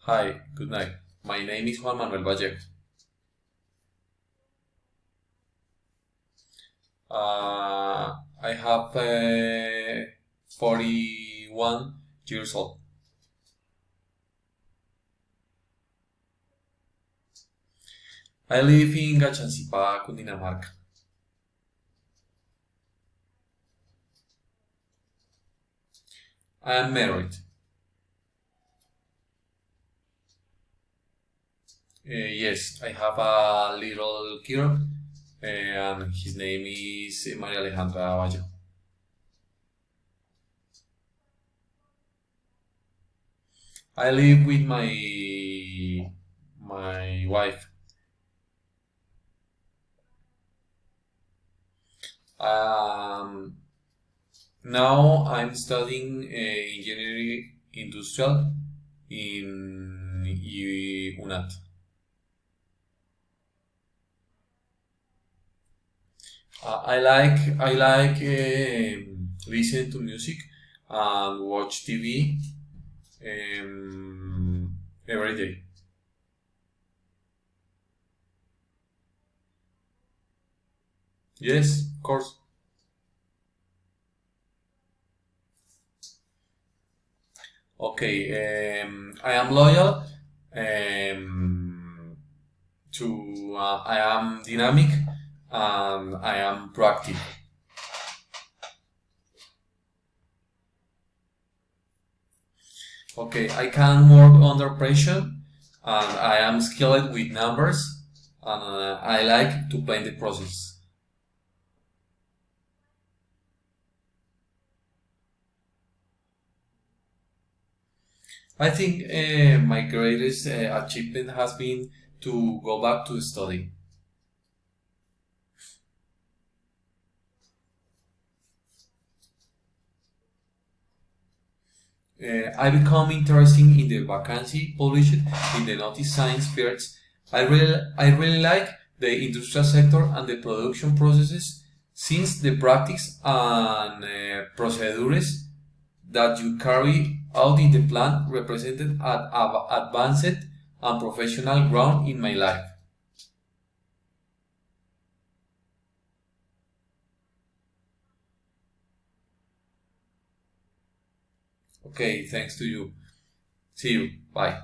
Hi, good night. My name is Juan Manuel Vallejo. I have 41 years old. I live in Gachancipá, Cundinamarca. I am married. Yes, I have a little girl, and his name is Maria Alejandra Vallejo. I live with my wife. Um, Now I'm studying engineering industrial in UNAT. I like listen to music and watch TV every day. Yes, of course. Okay, I am loyal. Um, I am dynamic and I am proactive. Okay, I can work under pressure and I am skilled with numbers and I like to plan the process. I think my greatest achievement has been to go back to study. I become interested in the vacancy published in the Notice Science Fairs. I really like the industrial sector and the production processes since the practice and procedures that you carry out in the plant represented at advanced and professional ground in my life. Okay, thanks to you. See you. Bye.